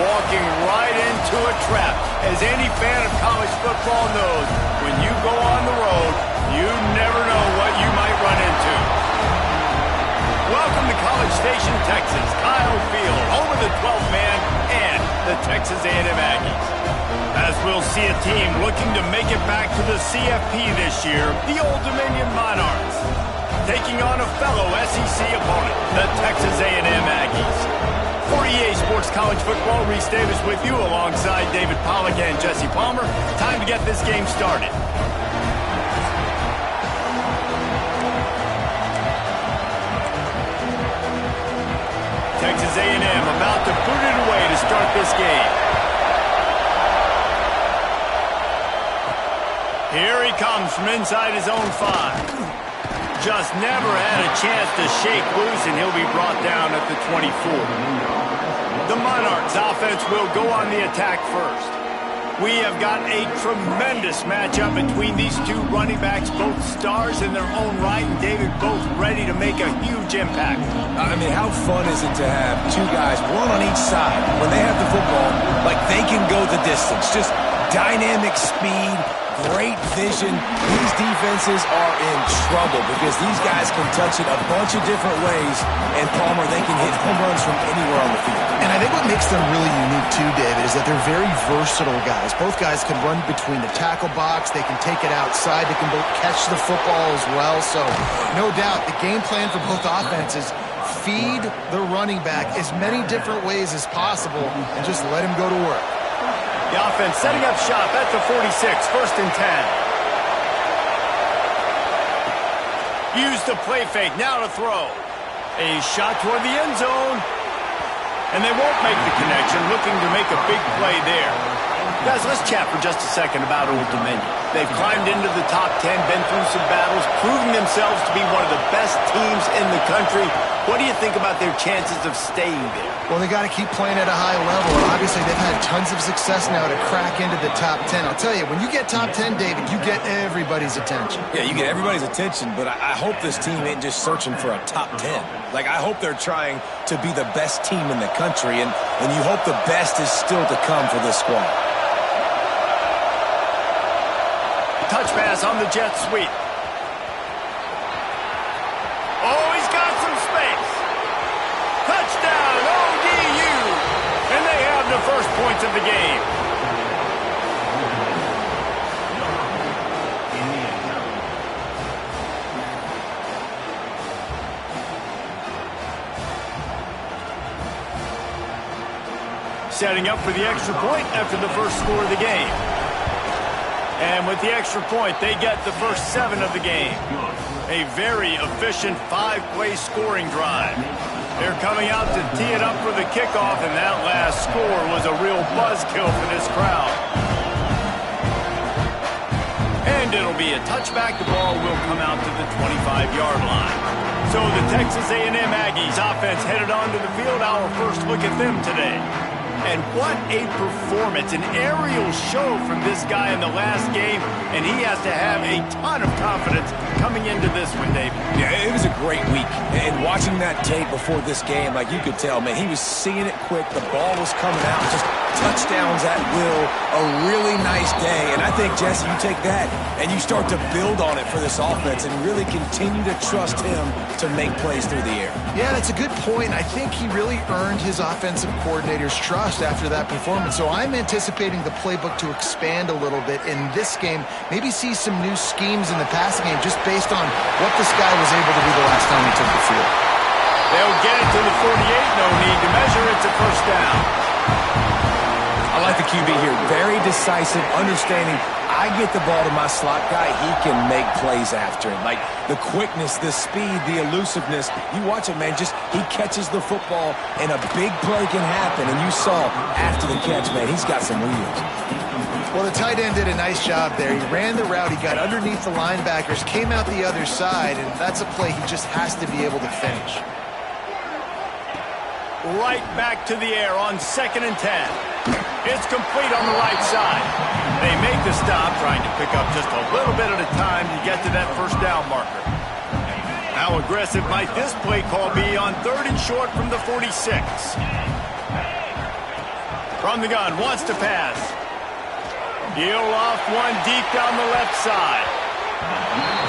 walking right into a trap. As any fan of college football knows, when you go on the road, you never know what you might run into. Welcome to College Station, Texas, Kyle Field, home of the 12th man and the Texas A&M Aggies. As we'll see a team looking to make it back to the CFP this year, the Old Dominion Monarchs, taking on a fellow SEC opponent, the Texas A&M Aggies. For EA Sports College Football, Reese Davis with you alongside David Pollack and Jesse Palmer. Time to get this game started. Texas A&M about to boot it away to start this game. Here he comes from inside his own 5. Just never had a chance to shake loose, and he'll be brought down at the 24. The Monarchs offense will go on the attack first. We have got a tremendous matchup between these two running backs, both stars in their own right, and David, both ready to make a huge impact. I mean, how fun is it to have two guys, one on each side, when they have the football, like they can go the distance. Just dynamic speed, great vision. These defenses are in trouble because these guys can touch it a bunch of different ways, and Palmer, they can hit home runs from anywhere on the field. And I think what makes them really unique too, David, is that they're very versatile guys. Both guys can run between the tackle box. They can take it outside. They can both catch the football as well. So no doubt the game plan for both offenses, feed the running back as many different ways as possible and just let him go to work. The offense setting up shop at the 46, 1st and 10. Use the play fake, now to throw. A shot toward the end zone. And they won't make the connection, looking to make a big play there. Guys, let's chat for just a second about Old Dominion. They've climbed into the top 10, been through some battles, proving themselves to be one of the best teams in the country. What do you think about their chances of staying there? Well, they got to keep playing at a high level. Obviously, they've had tons of success now to crack into the top 10. I'll tell you, when you get top 10, David, you get everybody's attention. Yeah, you get everybody's attention, but I hope this team ain't just searching for a top 10. Like, I hope they're trying to be the best team in the country, and you hope the best is still to come for this squad. Touch pass on the jet sweep. Oh, he's got some space. Touchdown, ODU. And they have the first points of the game. Setting up for the extra point after the first score of the game. And with the extra point, they get the first 7 of the game. A very efficient 5-play scoring drive. They're coming out to tee it up for the kickoff, and that last score was a real buzzkill for this crowd. And it'll be a touchback. The ball will come out to the 25-yard line. So the Texas A&M Aggies offense headed onto the field. Our first look at them today. And what a performance, an aerial show from this guy in the last game, and he has to have a ton of confidence coming into this one, David. Yeah, it was a great week, and watching that tape before this game, like you could tell, man, he was seeing it quick, the ball was coming out, just touchdowns at will, a really nice day, and I think, Jesse, you take that, and you start to build on it for this offense and really continue to trust him to make plays through the air. Yeah, that's a good point. I think he really earned his offensive coordinator's trust after that performance. So I'm anticipating the playbook to expand a little bit in this game, maybe see some new schemes in the passing game just based on what this guy was able to do the last time he took the field. They'll get it to the 48, no need to measure. It's a first down. I like the QB here. Very decisive, understanding I get the ball to my slot guy, he can make plays after him. Like the quickness, the speed, the elusiveness. You watch it, man, just he catches the football and a big play can happen. And you saw after the catch, man, he's got some wheels. Well, the tight end did a nice job there. He ran the route. He got underneath the linebackers, came out the other side, and that's a play he just has to be able to finish. Right back to the air on 2nd and 10. It's complete on the right side. They make the stop, trying to pick up just a little bit at a time to get to that first down marker. How aggressive might this play call be on 3rd and short from the 46? From the gun, wants to pass. He'll off one deep down the left side.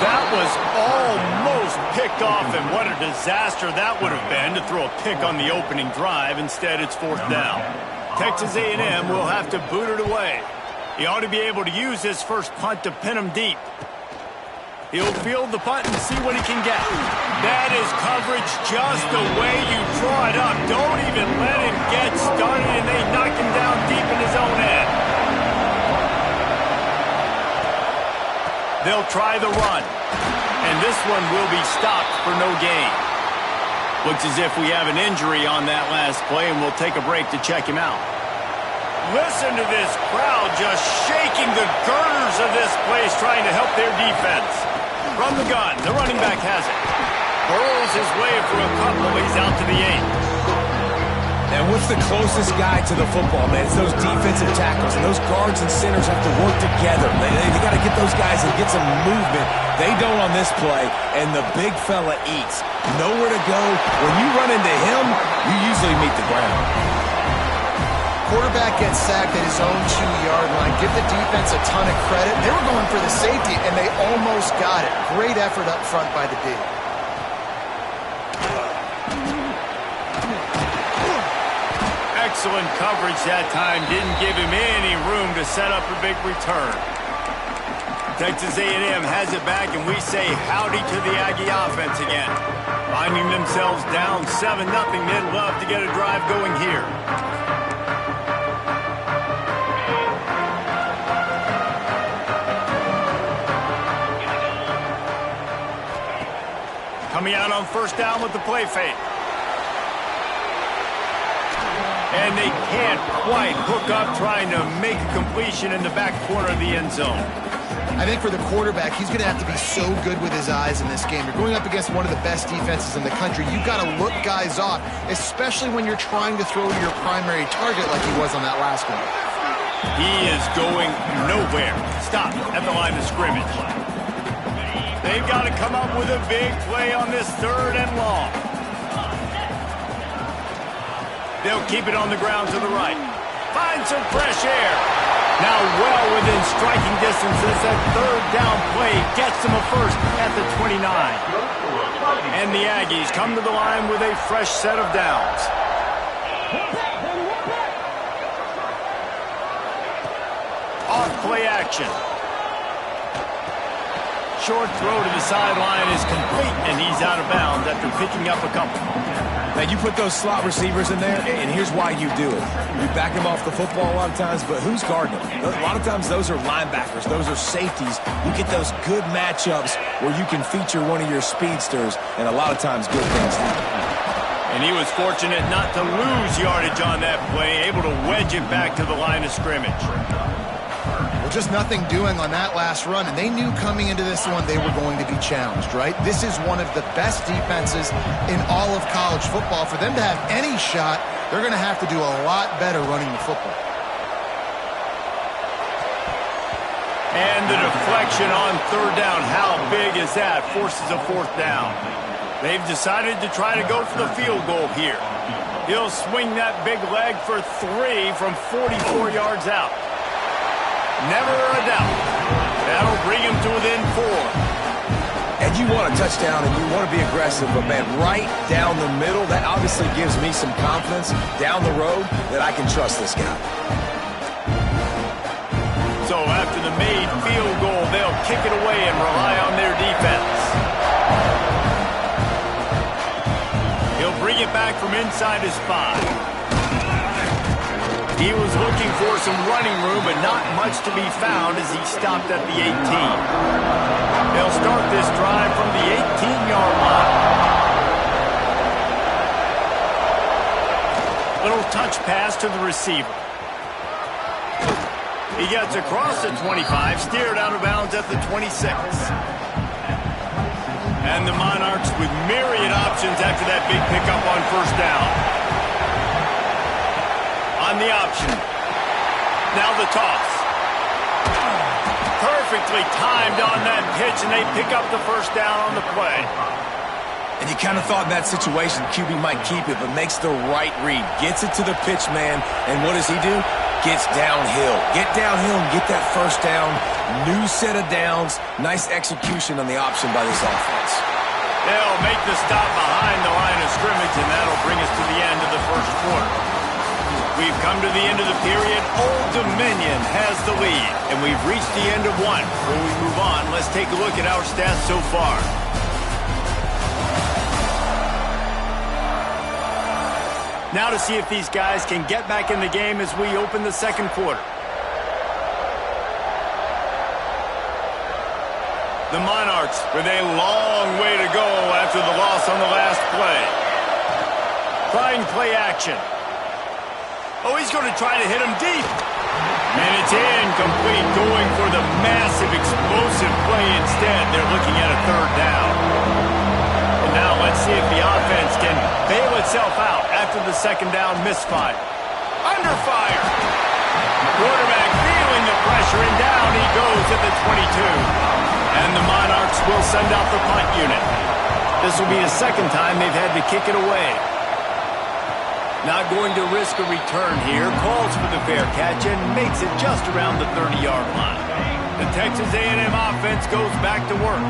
That was almost picked off, and what a disaster that would have been to throw a pick on the opening drive. Instead, it's 4th down. Texas A&M will have to boot it away. He ought to be able to use his first punt to pin him deep. He'll field the punt and see what he can get. That is coverage just the way you draw it up. Don't even let him get started, and they knock him down deep in his own end. They'll try the run, and this one will be stopped for no gain. Looks as if we have an injury on that last play, and we'll take a break to check him out. Listen to this crowd just shaking the girders of this place, trying to help their defense. From the gun, the running back has it. Burrows his way for a couple. He's out to the 8. And what's the closest guy to the football, man? It's those defensive tackles, and those guards and centers have to work together. They got to get those guys and get some movement. They don't on this play, and the big fella eats. Nowhere to go. When you run into him, you usually meet the ground. Quarterback gets sacked at his own 2-yard line. Give the defense a ton of credit. They were going for the safety, and they almost got it. Great effort up front by the D. Excellent coverage that time. Didn't give him any room to set up a big return. Texas A&M has it back, and we say howdy to the Aggie offense again. Finding themselves down 7-0, they'd love to get a drive going here. Coming out on 1st down with the play fake. And they can't quite hook up trying to make a completion in the back corner of the end zone. I think for the quarterback, he's going to have to be so good with his eyes in this game. You're going up against one of the best defenses in the country. You've got to look guys off, especially when you're trying to throw to your primary target like he was on that last one. He is going nowhere. Stop at the line of scrimmage. They've got to come up with a big play on this 3rd and long. They'll keep it on the ground to the right. Find some fresh air. Now well within striking distance as that 3rd down play gets them a first at the 29. And the Aggies come to the line with a fresh set of downs. Off play action. Short throw to the sideline is complete, and he's out of bounds after picking up a couple. Now, you put those slot receivers in there, and here's why you do it. You back them off the football a lot of times, but who's guarding them? A lot of times those are linebackers. Those are safeties. You get those good matchups where you can feature one of your speedsters, and a lot of times good things happen. And he was fortunate not to lose yardage on that play, able to wedge it back to the line of scrimmage. Just nothing doing on that last run, and they knew coming into this one they were going to be challenged, right? This is one of the best defenses in all of college football. For them to have any shot, they're going to have to do a lot better running the football. And the deflection on 3rd down, how big is that? Forces a 4th down. They've decided to try to go for the field goal here. He'll swing that big leg for 3 from 44 yards out. Never a doubt. That'll bring him to within 4. And you want a touchdown and you want to be aggressive, but man, right down the middle, that obviously gives me some confidence down the road that I can trust this guy. So after the made field goal, they'll kick it away and rely on their defense. He'll bring it back from inside his 5. He was looking for some running room, but not much to be found as he stopped at the 18. They'll start this drive from the 18-yard line. Little touch pass to the receiver. He gets across the 25, steered out of bounds at the 26. And the Monarchs with myriad options after that big pickup on 1st down. On the option. Now the toss. Perfectly timed on that pitch, and they pick up the 1st down on the play. And you kind of thought in that situation QB might keep it, but makes the right read. Gets it to the pitch man, and what does he do? Gets downhill. Get downhill and get that first down. New set of downs. Nice execution on the option by this offense. They'll make the stop behind the line of scrimmage, and that'll bring us to the end of the first quarter. We've come to the end of the period. Old Dominion has the lead, and we've reached the end of one. Before we move on, let's take a look at our stats so far. Now to see if these guys can get back in the game as we open the second quarter. The Monarchs with a long way to go after the loss on the last play. Trying play action. Oh, he's going to try to hit him deep. And it's incomplete, going for the massive, explosive play instead. They're looking at a third down. And now let's see if the offense can bail itself out after the second down misfire. Under fire. Quarterback feeling the pressure, and down he goes at the 22. And the Monarchs will send out the punt unit. This will be the second time they've had to kick it away. Not going to risk a return here. Calls for the fair catch and makes it just around the 30-yard line. The Texas A&M offense goes back to work.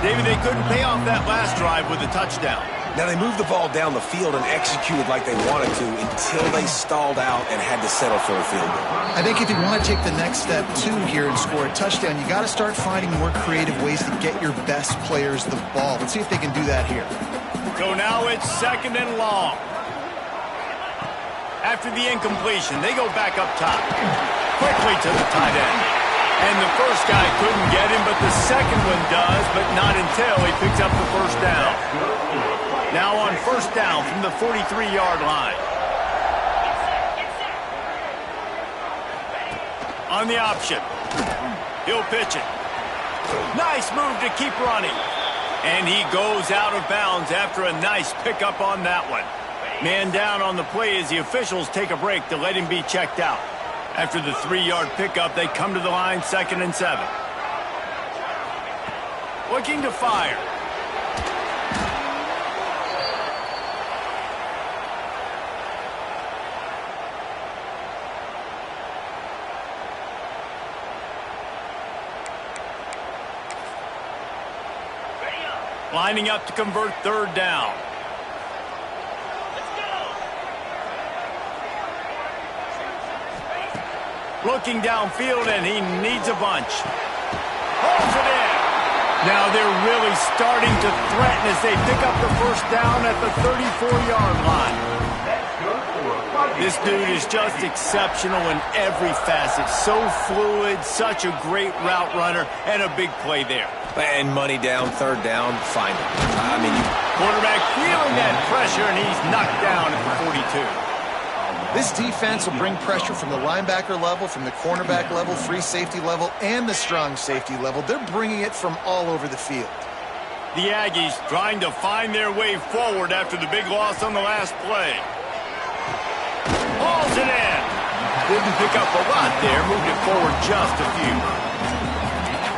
David, they couldn't pay off that last drive with a touchdown. Now, they moved the ball down the field and executed like they wanted to until they stalled out and had to settle for a field goal. I think if you want to take the next step, too, here and score a touchdown, you got to start finding more creative ways to get your best players the ball. Let's see if they can do that here. So now it's second and long. After the incompletion, they go back up top. Quickly to the tight end. And the first guy couldn't get him, but the second one does, but not until he picks up the first down. Now on first down from the 43-yard line. On the option. He'll pitch it. Nice move to keep running. And he goes out of bounds after a nice pickup on that one. Man down on the play as the officials take a break to let him be checked out. After the 3-yard pickup, they come to the line, 2nd and 7. Looking to fire. Lining up to convert third down. Looking downfield, and he needs a bunch. Holds it in. Now they're really starting to threaten as they pick up the first down at the 34-yard line. This dude is just exceptional in every facet. So fluid, such a great route runner, and a big play there. And money down, third down, find him. Quarterback feeling that pressure, and he's knocked down at the 42. This defense will bring pressure from the linebacker level, from the cornerback level, free safety level, and the strong safety level. They're bringing it from all over the field. The Aggies trying to find their way forward after the big loss on the last play. Hauls it in. Didn't pick up a lot there, moved it forward just a few.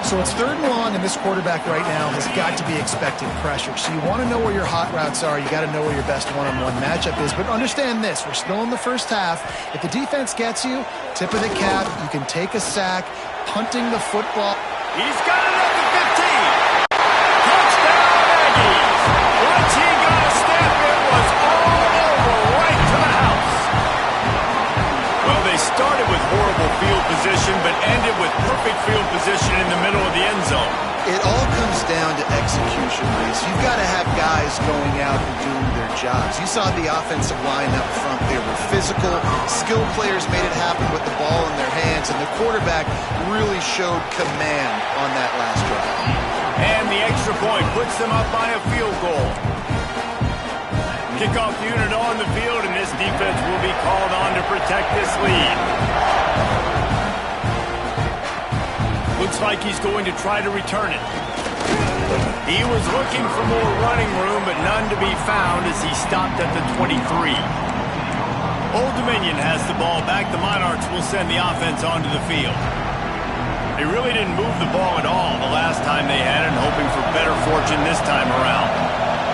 So it's 3rd and long, and this quarterback right now has got to be expecting pressure. So you want to know where your hot routes are. You got to know where your best one-on-one matchup is. But understand this, we're still in the first half. If the defense gets you, tip of the cap, you can take a sack, punting the football. He's got it at the 15. Touchdown, Aggies. Once he got a step, it was all over, right to the house. Well, they started with horrible field position, but ended with perfect field position in the middle of the end zone. It all comes down to execution, Reese. You've got to have guys going out and doing their jobs. You saw the offensive line up front. They were physical. Skilled players made it happen with the ball in their hands, and the quarterback really showed command on that last drive. And the extra point puts them up by a field goal. Kickoff unit on the field, and this defense will be called on to protect this lead. Looks like he's going to try to return it. He was looking for more running room, but none to be found as he stopped at the 23. Old Dominion has the ball back. The Monarchs will send the offense onto the field. They really didn't move the ball at all the last time they had it, and hoping for better fortune this time around.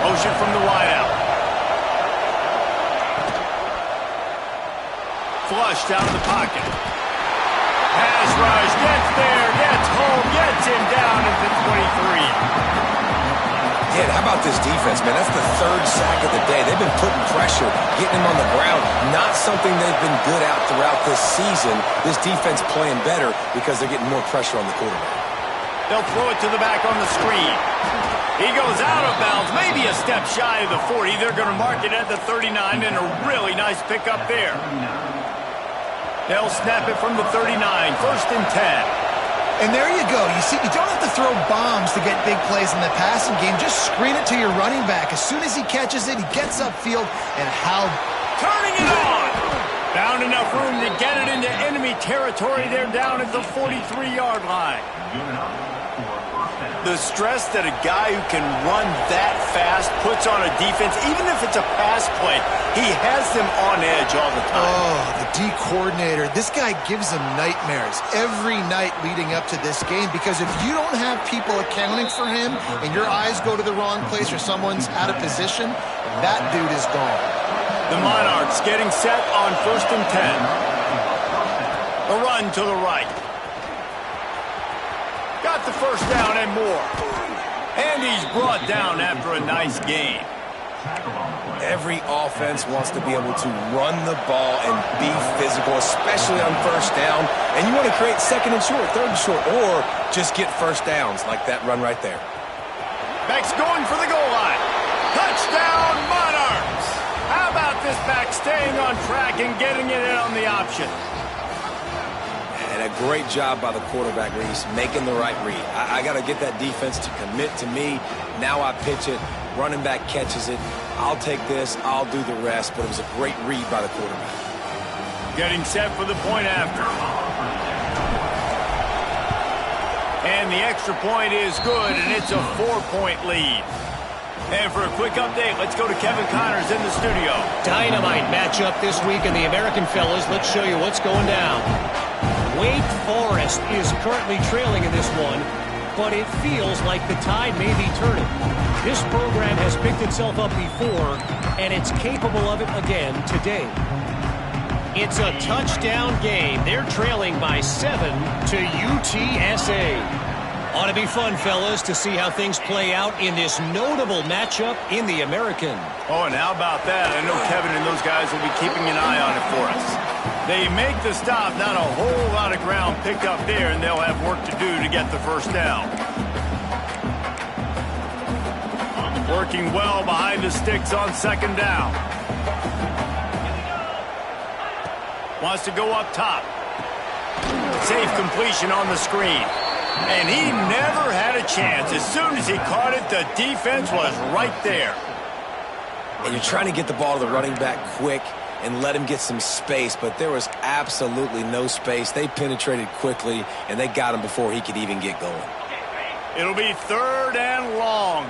Motion from the wideout. Flushed out of the pocket. Pass rush, gets there, gets home, gets him down at the 23. Yeah, how about this defense, man? That's the third sack of the day. They've been putting pressure, getting him on the ground. Not something they've been good at throughout this season. This defense playing better because they're getting more pressure on the quarterback. They'll throw it to the back on the screen. He goes out of bounds, maybe a step shy of the 40. They're going to mark it at the 39, and a really nice pickup there. They'll snap it from the 39, 1st and 10. And there you go. You see, you don't have to throw bombs to get big plays in the passing game. Just screen it to your running back. As soon as he catches it, he gets upfield, and how... Turning it on! Found enough room to get it into enemy territory. They're down at the 43-yard line. The stress that a guy who can run that fast puts on a defense, even if it's a pass play, he has them on edge all the time. Oh, the D coordinator. This guy gives them nightmares every night leading up to this game, because if you don't have people accounting for him and your eyes go to the wrong place or someone's out of position, that dude is gone. The Monarchs getting set on 1st and 10. A run to the right. Got the first down and more. And he's brought down after a nice gain. Every offense wants to be able to run the ball and be physical, especially on first down. And you want to create 2nd and short, 3rd and short, or just get first downs like that run right there. Back's going for the goal line. Touchdown, Monarchs! How about this back staying on track and getting it in on the option? And a great job by the quarterback, Reese, making the right read. I got to get that defense to commit to me. Now I pitch it. Running back catches it. I'll take this. I'll do the rest. But it was a great read by the quarterback. Getting set for the point after. And the extra point is good, and it's a 4-point lead. And for a quick update, let's go to Kevin Connors in the studio. Dynamite matchup this week in the American, fellas. Let's show you what's going down. Wake Forest is currently trailing in this one, but it feels like the tide may be turning. This program has picked itself up before, and it's capable of it again today. It's a touchdown game. They're trailing by 7 to UTSA. Ought to be fun, fellas, to see how things play out in this notable matchup in the American. Oh, and how about that? I know Kevin and those guys will be keeping an eye on it for us. They make the stop, not a whole lot of ground picked up there, and they'll have work to do to get the first down. Working well behind the sticks on 2nd down. Wants to go up top. Safe completion on the screen. And he never had a chance. As soon as he caught it, the defense was right there. And you're trying to get the ball to the running back quick and let him get some space, but there was absolutely no space. They penetrated quickly, and they got him before he could even get going. It'll be 3rd and long.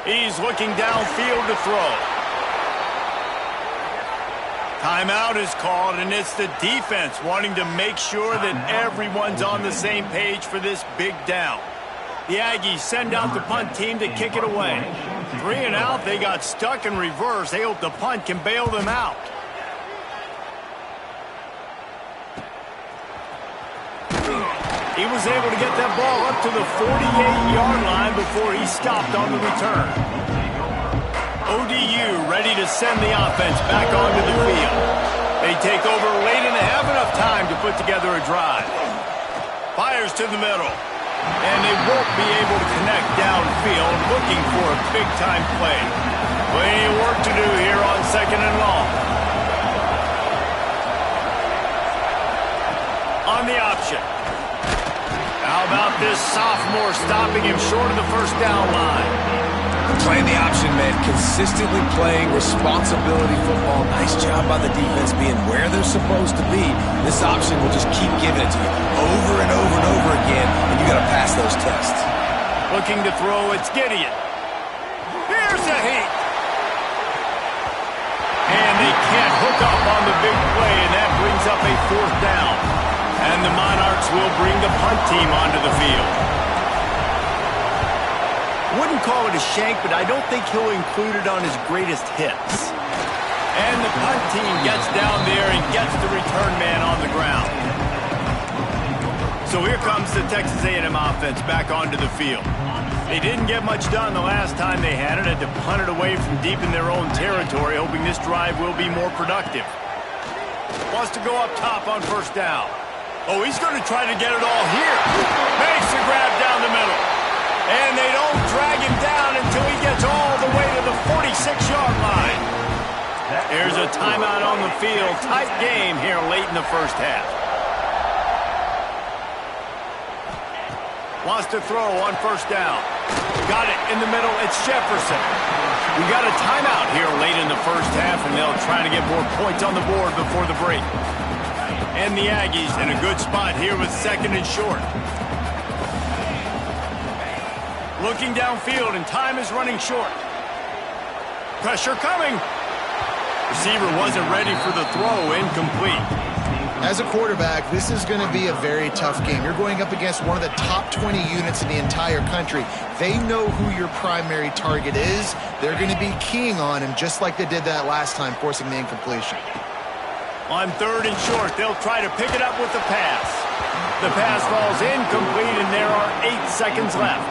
He's looking downfield to throw. Timeout is called, and it's the defense wanting to make sure that everyone's on the same page for this big down. The Aggies send out the punt team to kick it away. 3 and out, they got stuck in reverse. They hope the punt can bail them out. He was able to get that ball up to the 48-yard line before he stopped on the return. ODU ready to send the offense back onto the field. They take over late and they have enough time to put together a drive. Fires to the middle. And they won't be able to connect downfield, looking for a big-time play. Plenty of work to do here on 2nd and long. On the option. How about this sophomore stopping him short of the first down line? Playing the option, man. Consistently playing responsibility football. Nice job by the defense being where they're supposed to be. This option will just keep giving it to you over and over and over again, and you got to pass those tests. Looking to throw, it's Gideon. Here's a hit. And they can't hook up on the big play, and that brings up a 4th down. And the Monarchs will bring the punt team onto the field. Wouldn't call it a shank, but I don't think he'll include it on his greatest hits. And the punt team gets down there and gets the return man on the ground. So here comes the Texas A&M offense back onto the field. They didn't get much done the last time they had it. Had to punt it away from deep in their own territory, hoping this drive will be more productive. Wants to go up top on first down. Oh, he's going to try to get it all here. Makes the grab down the middle. And they don't drag him down until he gets all the way to the 46-yard line. There's a timeout on the field. Tight game here late in the first half. Wants to throw on first down. Got it in the middle. It's Jefferson. We got a timeout here late in the first half, and they'll try to get more points on the board before the break. And the Aggies in a good spot here with second and short. Looking downfield, and time is running short. Pressure coming. Receiver wasn't ready for the throw. Incomplete. As a quarterback, this is going to be a very tough game. You're going up against one of the top 20 units in the entire country. They know who your primary target is. They're going to be keying on him just like they did that last time, forcing the incompletion. On third and short, they'll try to pick it up with the pass. The pass falls incomplete, and there are 8 seconds left.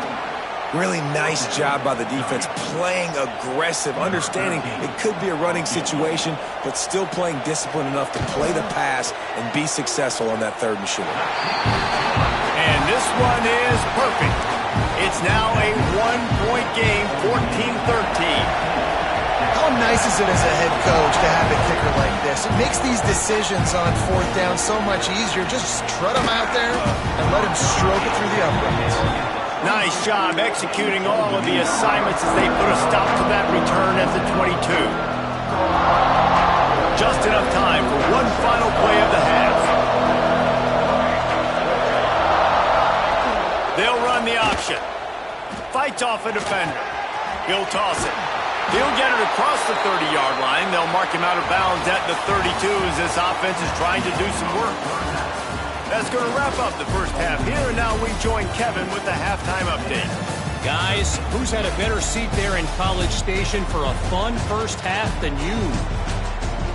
Really nice job by the defense, playing aggressive, understanding it could be a running situation, but still playing disciplined enough to play the pass and be successful on that third and short. And this one is perfect. It's now a 1-point game, 14-13. How nice is it as a head coach to have a kicker like this? It makes these decisions on fourth down so much easier. Just trot him out there and let him stroke it through the uprights. Nice job executing all of the assignments as they put a stop to that return at the 22. Just enough time for one final play of the half. They'll run the option. Fights off a defender. He'll toss it. He'll get it across the 30-yard line. They'll mark him out of bounds at the 32 as this offense is trying to do some work. That's going to wrap up the first half here, and now we join Kevin with the halftime update. Guys, who's had a better seat there in College Station for a fun first half than you?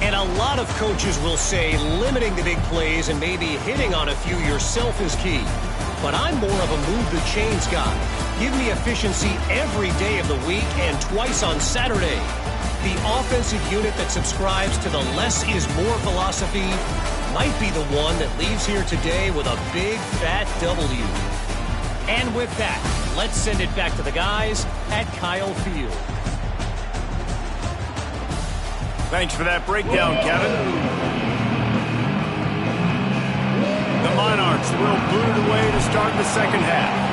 And a lot of coaches will say limiting the big plays and maybe hitting on a few yourself is key. But I'm more of a move the chains guy. Give me efficiency every day of the week and twice on Saturday. The offensive unit that subscribes to the less is more philosophy might be the one that leaves here today with a big fat W. And with that, let's send it back to the guys at Kyle Field. Thanks for that breakdown, Kevin. The Monarchs will boot it away to start the second half.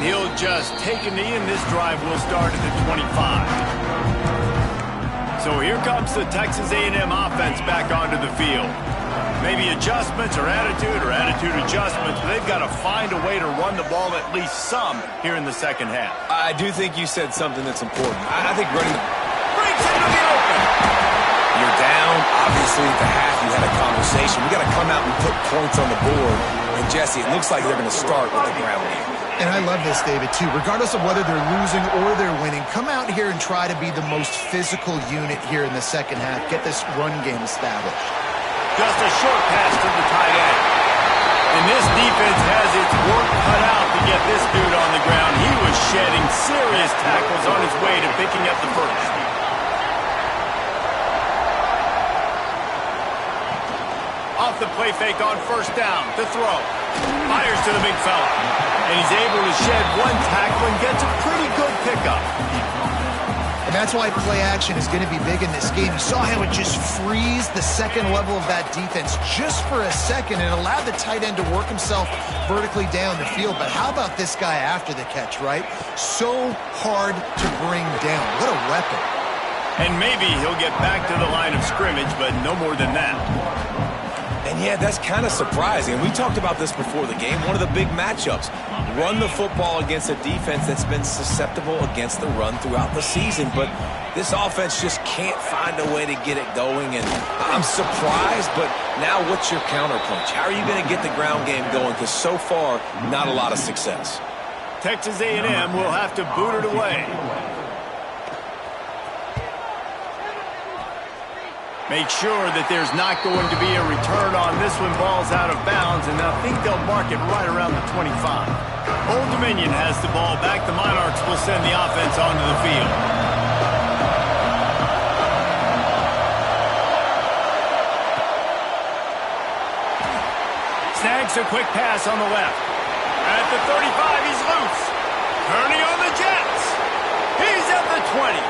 He'll just take a knee, and this drive will start at the 25. So here comes the Texas A&M offense back onto the field. Maybe adjustments or attitude adjustments, but they've got to find a way to run the ball at least some here in the second half. I do think you said something that's important. I think running the... Breaks into the open. You're down. Obviously, at the half, you had a conversation. We got to come out and put points on the board. And, Jesse, it looks like they're going to start with the ground game. And I love this, David, too. Regardless of whether they're losing or they're winning, come out here and try to be the most physical unit here in the second half. Get this run game established. Just a short pass to the tight end. And this defense has its work cut out to get this dude on the ground. He was shedding serious tackles on his way to picking up the first. Off the play fake on first down to throw. Fires to the big fella. And he's able to shed one tackle and gets a pretty good pickup. And that's why play action is going to be big in this game. You saw how it just frees the second level of that defense just for a second and allowed the tight end to work himself vertically down the field. But how about this guy after the catch, right? So hard to bring down. What a weapon. And maybe he'll get back to the line of scrimmage, but no more than that. And yeah, that's kind of surprising. We talked about this before the game. One of the big matchups. Run the football against a defense that's been susceptible against the run throughout the season. But this offense just can't find a way to get it going. And I'm surprised, but now what's your counterpunch? How are you going to get the ground game going? Because so far, not a lot of success. Texas A&M will have to boot it away. Make sure that there's not going to be a return on this one. Ball's out of bounds, and I think they'll mark it right around the 25. Old Dominion has the ball back. The Monarchs will send the offense onto the field. Snags a quick pass on the left. At the 35, he's loose. Turning on the Jets. He's at the 20.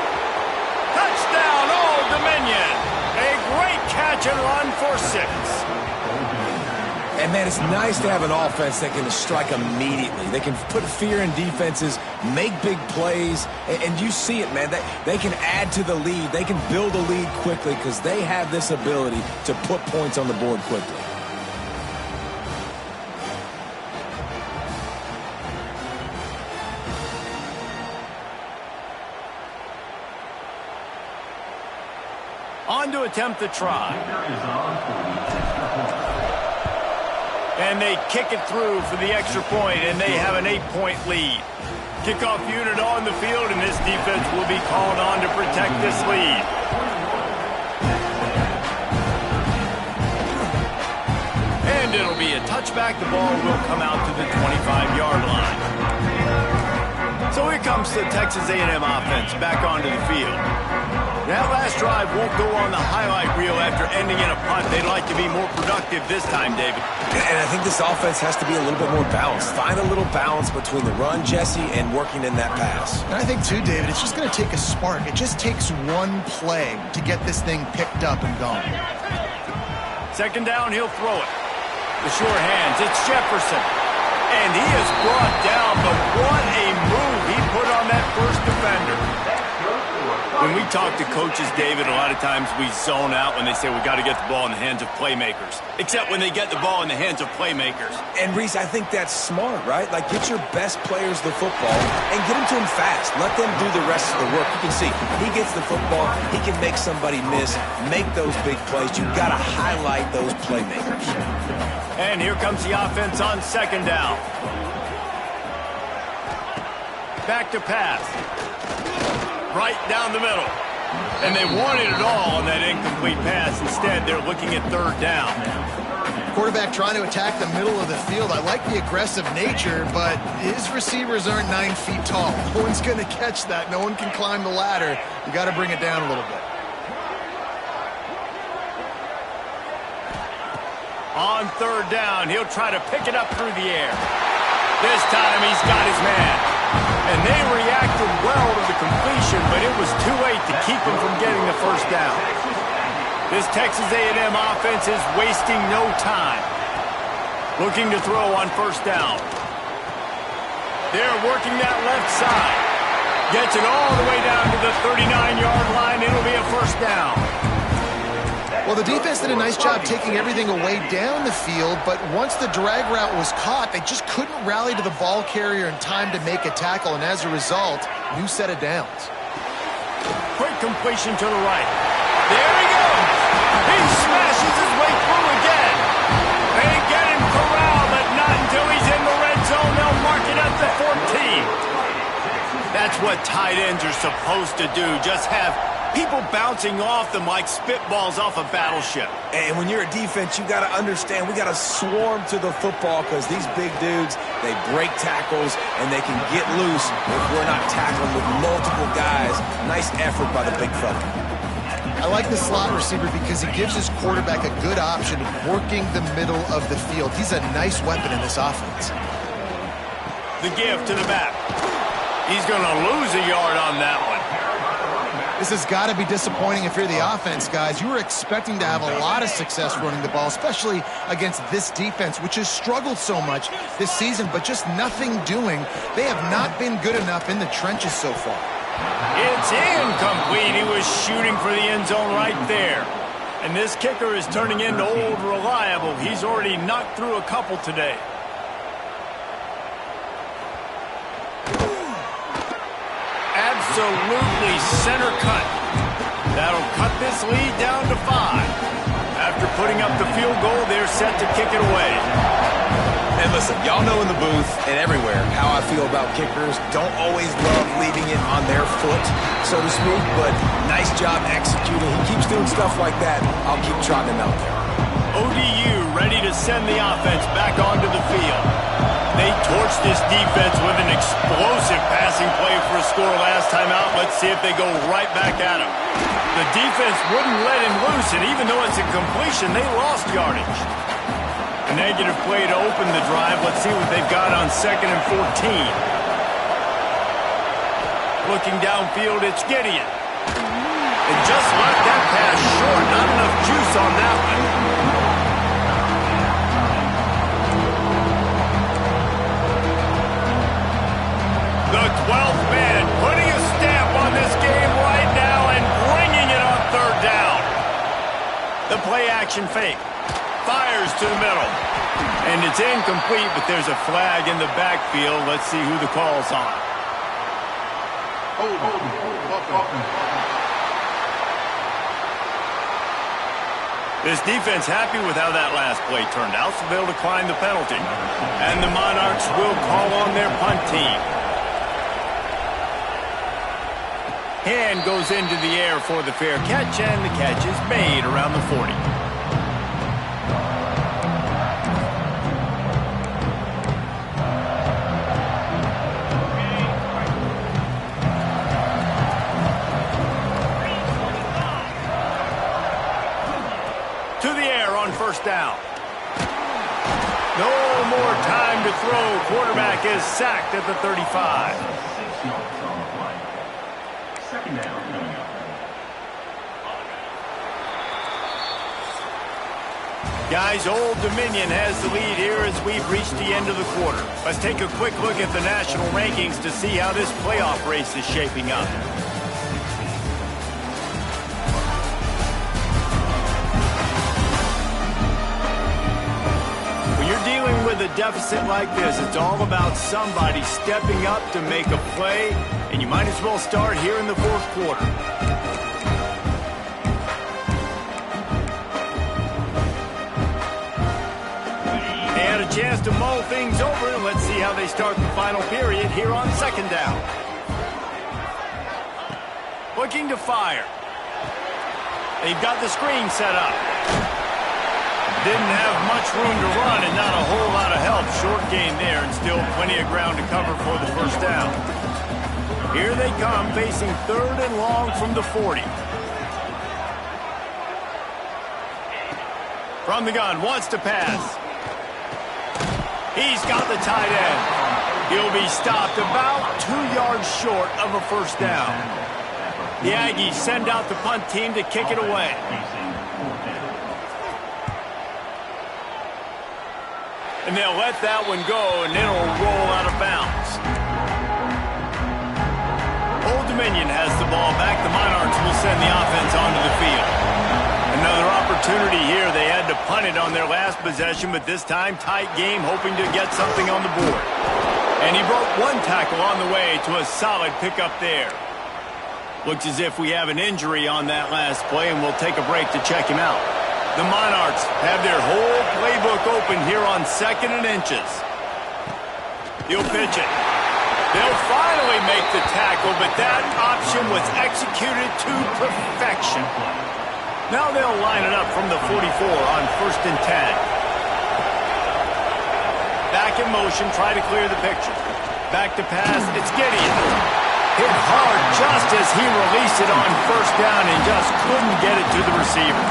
Touchdown, Old Dominion. A great catch and run for 6. And, man, it's nice to have an offense that can strike immediately. They can put fear in defenses, make big plays, and you see it, man. They can add to the lead. They can build a lead quickly because they have this ability to put points on the board quickly. On to attempt the try. And they kick it through for the extra point, and they have an 8-point lead. Kickoff unit on the field, and this defense will be called on to protect this lead. And it'll be a touchback. The ball will come out to the 25-yard line. So here comes the Texas A&M offense back onto the field. That last drive won't go on the highlight reel after ending in a punt. They'd like to be more productive this time, David. And I think this offense has to be a little bit more balanced. Find a little balance between the run, Jesse, and working in that pass. And I think, too, David, it's just going to take a spark. It just takes one play to get this thing picked up and going. Second down, he'll throw it. The sure hands, it's Jefferson. And he is brought down, but what a move he put on that first defender. When we talk to coaches, David, a lot of times we zone out when they say we got to get the ball in the hands of playmakers. Except when they get the ball in the hands of playmakers. And, Reese, I think that's smart, right? Like, get your best players the football and get them to him fast. Let them do the rest of the work. You can see, he gets the football, he can make somebody miss, make those big plays. You've got to highlight those playmakers. And here comes the offense on second down. Back to pass. Right down the middle. And they wanted it all on that incomplete pass. Instead, they're looking at third down. Quarterback trying to attack the middle of the field. I like the aggressive nature, but his receivers aren't 9 feet tall. No one's going to catch that. No one can climb the ladder. You got to bring it down a little bit. On third down, he'll try to pick it up through the air. This time he's got his man. And they reacted well to the completion, but it was too late to keep him from getting the first down. This Texas A&M offense is wasting no time. Looking to throw on first down. They're working that left side. Gets it all the way down to the 39-yard line. It'll be a first down. Well, the defense did a nice job taking everything away down the field, but once the drag route was caught, they just couldn't rally to the ball carrier in time to make a tackle, and as a result, new set of downs. Quick completion to the right. There he goes. He smashes his way through again. They get him corralled, but not until he's in the red zone. They'll mark it at the 14. That's what tight ends are supposed to do. Just have people bouncing off them like spitballs off a battleship. And when you're a defense, you got to understand, we got to swarm to the football because these big dudes, they break tackles and they can get loose if we're not tackling with multiple guys. Nice effort by the big fella. I like the slot receiver because he gives his quarterback a good option of working the middle of the field. He's a nice weapon in this offense. The give to the back. He's going to lose a yard on that one. This has got to be disappointing if you're the offense, guys. You were expecting to have a lot of success running the ball, especially against this defense, which has struggled so much this season, but just nothing doing. They have not been good enough in the trenches so far. It's incomplete. He was shooting for the end zone right there. And this kicker is turning into old reliable. He's already knocked through a couple today. Absolutely center cut. That'll cut this lead down to 5. After putting up the field goal, they're set to kick it away. And listen, y'all know in the booth and everywhere how I feel about kickers. Don't always love leaving it on their foot, so to speak, but nice job executing. He keeps doing stuff like that. I'll keep trotting him out there. ODU ready to send the offense back onto the field. They torched this defense with an explosive passing play for a score last time out. Let's see if they go right back at him. The defense wouldn't let him loose, and even though it's a completion, they lost yardage. A negative play to open the drive. Let's see what they've got on 2nd and 14. Looking downfield, it's Gideon. They just left that pass short. Not enough juice on that one. The 12th man putting a stamp on this game right now and bringing it on 3rd down. The play action fake. Fires to the middle. And it's incomplete, but there's a flag in the backfield. Let's see who the call's on. This defense happy with how that last play turned out, so they'll decline the penalty. And the Monarchs will call on their punt team. Hand goes into the air for the fair catch, and the catch is made around the 40. To the air on 1st down. No more time to throw. Quarterback is sacked at the 35. Guys, Old Dominion has the lead here as we've reached the end of the quarter. Let's take a quick look at the national rankings to see how this playoff race is shaping up. When you're dealing with a deficit like this, it's all about somebody stepping up to make a play, and you might as well start here in the 4th quarter. Chance to mull things over, and let's see how they start the final period here on 2nd down. Looking to fire. They've got the screen set up. Didn't have much room to run and not a whole lot of help. Short gain there and still plenty of ground to cover for the 1st down. Here they come, facing 3rd and long from the 40. From the gun, wants to pass. He's got the tight end. He'll be stopped about 2 yards short of a 1st down. The Aggies send out the punt team to kick it away. And they'll let that one go, and it'll roll out of bounds. Old Dominion has the ball back. The Monarchs will send the offense onto the field. Another opportunity here. They had to punt it on their last possession, but this time tight game, hoping to get something on the board. And he broke 1 tackle on the way to a solid pickup there. Looks as if we have an injury on that last play, and we'll take a break to check him out. The Monarchs have their whole playbook open here on 2nd and inches. He'll pitch it. They'll finally make the tackle, but that option was executed to perfection. Now they'll line it up from the 44 on 1st and 10. Back in motion, try to clear the picture. Back to pass, it's Gideon. Hit hard just as he released it on 1st down and just couldn't get it to the receiver.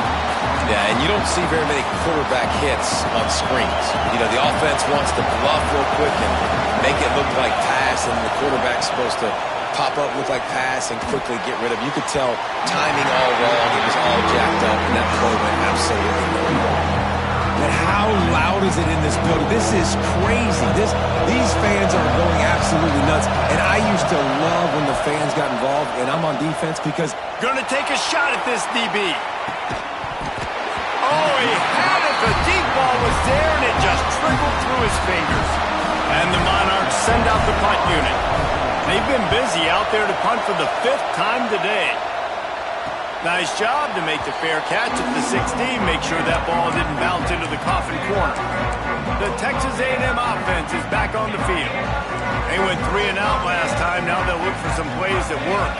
Yeah, and you don't see very many quarterback hits on screens. You know, the offense wants to bluff real quick and make it look like pass, and the quarterback's supposed to pop up, look like pass, and quickly get rid of. You could tell timing all wrong. It was all jacked up, and that play went absolutely nowhere. But how loud is it in this building? This is crazy. These fans are going absolutely nuts. And I used to love when the fans got involved, and I'm on defense because... Gonna take a shot at this DB. Oh, he had it. The deep ball was there, and it just trickled through his fingers. And the Monarchs send out the punt unit. They've been busy out there to punt for the 5th time today. Nice job to make the fair catch at the 16. Make sure that ball didn't bounce into the coffin corner. The Texas A&M offense is back on the field. They went 3 and out last time. Now they'll look for some plays that work.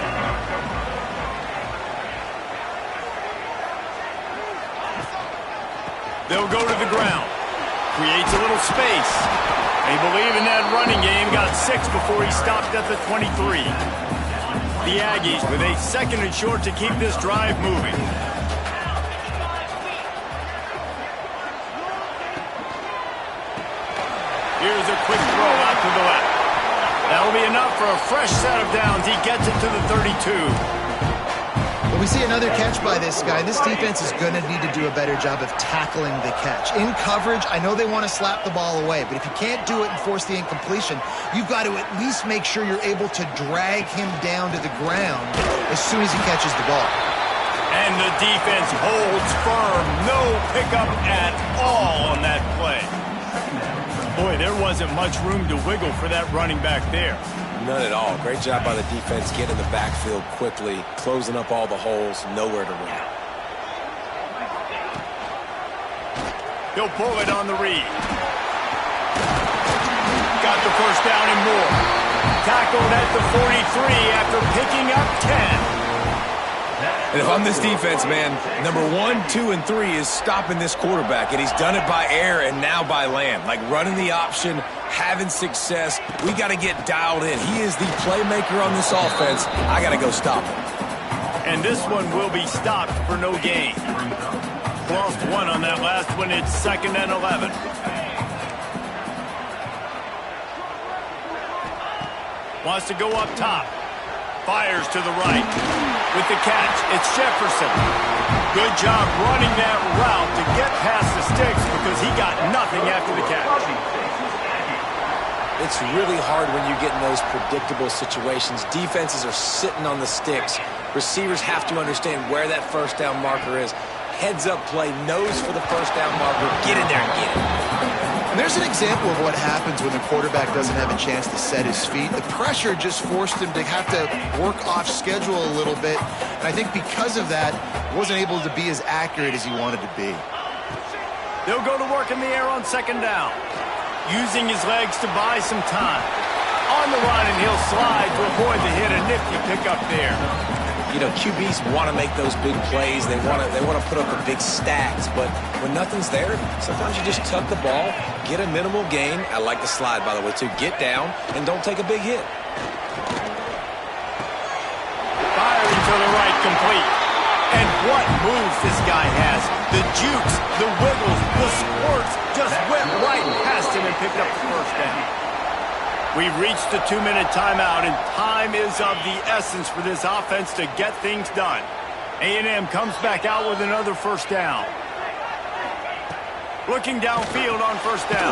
They'll go to the ground. Creates a little space. They believe in that running game. Got 6 before he stopped at the 23. The Aggies with a 2nd and short to keep this drive moving. Here's a quick throw out to the left. That'll be enough for a fresh set of downs. He gets it to the 32. Well, we see another catch by this guy. This defense is going to need to do a better job of tackling the catch. In coverage, I know they want to slap the ball away, but if you can't do it and force the incompletion, you've got to at least make sure you're able to drag him down to the ground as soon as he catches the ball. And the defense holds firm. No pickup at all on that play. Boy, there wasn't much room to wiggle for that running back there. None at all. Great job by the defense getting the backfield quickly, closing up all the holes, nowhere to run. He'll pull it on the read. Got the first down and more. Tackled at the 43 after picking up 10. And if I'm this defense, man, number 1, 2, and 3 is stopping this quarterback. And he's done it by air and now by land. Like running the option, having success. We got to get dialed in. He is the playmaker on this offense. I got to go stop him. And this one will be stopped for no gain. Lost 1 on that last one. It's 2nd and 11. Wants to go up top. Fires to the right. With the catch, it's Jefferson. Good job running that route to get past the sticks because he got nothing after the catch. It's really hard when you get in those predictable situations. Defenses are sitting on the sticks. Receivers have to understand where that first down marker is. Heads up play, nose for the first down marker. Get in there and get it. And there's an example of what happens when the quarterback doesn't have a chance to set his feet. The pressure just forced him to have to work off schedule a little bit. And I think because of that, wasn't able to be as accurate as he wanted to be. They'll go to work in the air on 2nd down. Using his legs to buy some time. On the run, and he'll slide to avoid the hit. A nifty pickup there. You know, QBs want to make those big plays. They want to put up the big stats. But when nothing's there, sometimes you just tuck the ball, get a minimal gain. I like the slide, by the way, too. Get down and don't take a big hit. Firing to the right, complete. And what moves this guy has. The jukes, the wiggles, the squirts just went right past him and picked up the first down. We've reached the 2-minute timeout, and time is of the essence for this offense to get things done. A&M comes back out with another first down. Looking downfield on first down.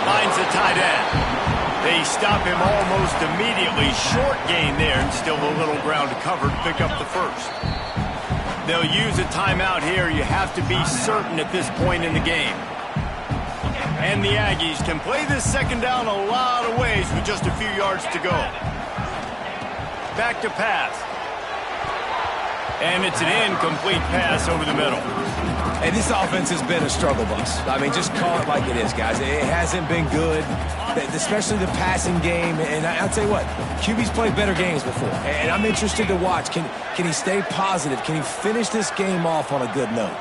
Finds the tight end. They stop him almost immediately. Short gain there, and still a little ground to cover to pick up the first. They'll use a timeout here. You have to be certain at this point in the game. And the Aggies can play this 2nd down a lot of ways with just a few yards to go. Back to pass. And it's an incomplete pass over the middle. Hey, this offense has been a struggle bus. I mean, just call it like it is, guys. It hasn't been good, especially the passing game. And I'll tell you what, QB's played better games before. And I'm interested to watch. Can he stay positive? Can he finish this game off on a good note?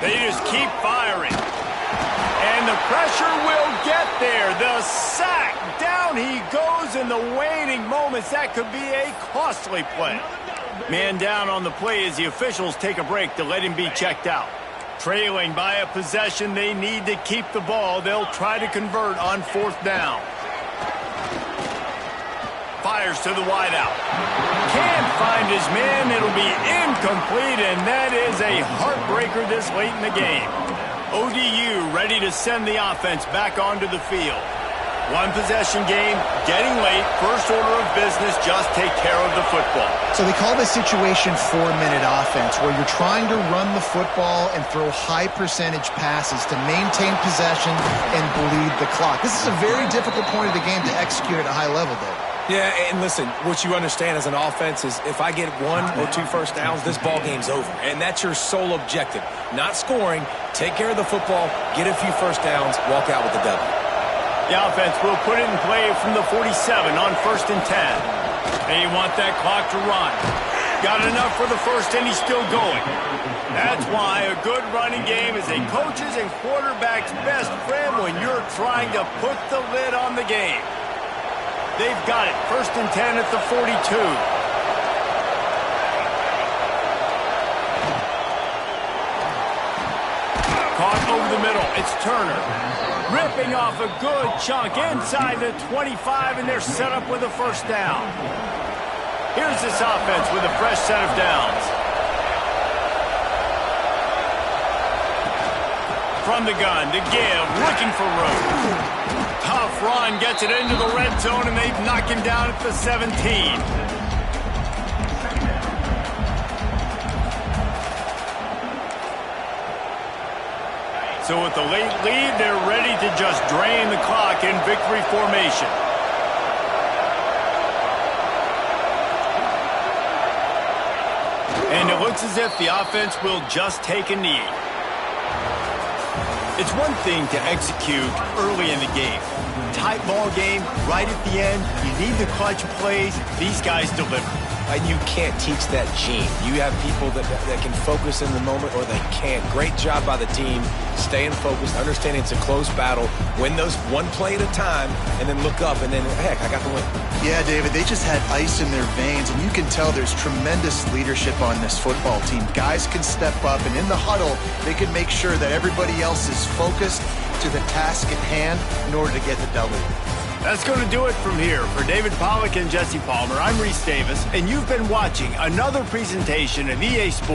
They just keep firing. And the pressure will get there. The sack. Down he goes in the waning moments. That could be a costly play. Man down on the play as the officials take a break to let him be checked out. Trailing by a possession, they need to keep the ball. They'll try to convert on 4th down. Fires to the wideout. Can't find his man. It'll be incomplete, and that is a heartbreaker this late in the game. ODU ready to send the offense back onto the field. One possession game, getting late, first order of business, just take care of the football. So they call this situation 4-minute offense, where you're trying to run the football and throw high percentage passes to maintain possession and bleed the clock. This is a very difficult point of the game to execute at a high level, Dave. Yeah, and listen, what you understand as an offense is if I get 1 or 2 first downs, this ball game's over. And that's your sole objective. Not scoring, take care of the football, get a few first downs, walk out with the W. The offense will put it in play from the 47 on 1st and 10. They want that clock to run. Got enough for the first, and he's still going. That's why a good running game is a coach's and quarterback's best friend when you're trying to put the lid on the game. They've got it. 1st and 10 at the 42. Caught over the middle. It's Turner. Ripping off a good chunk inside the 25, and they're set up with a first down. Here's this offense with a fresh set of downs. From the gun, to give, looking for room. Tough run, gets it into the red zone, and they've knocked him down at the 17. So with the late lead, they're ready to just drain the clock in victory formation. And it looks as if the offense will just take a knee. It's one thing to execute early in the game. Tight ball game, right at the end, you need the clutch plays. These guys deliver. And you can't teach that gene. You have people that can focus in the moment or they can't. Great job by the team, staying focused, understanding it's a close battle, win those one play at a time, and then look up, and then, heck, I got the win. Yeah, David, they just had ice in their veins, and you can tell there's tremendous leadership on this football team. Guys can step up, and in the huddle, they can make sure that everybody else is focused to the task at hand in order to get the W. That's going to do it from here. For David Pollack and Jesse Palmer, I'm Reese Davis, and you've been watching another presentation of EA Sports.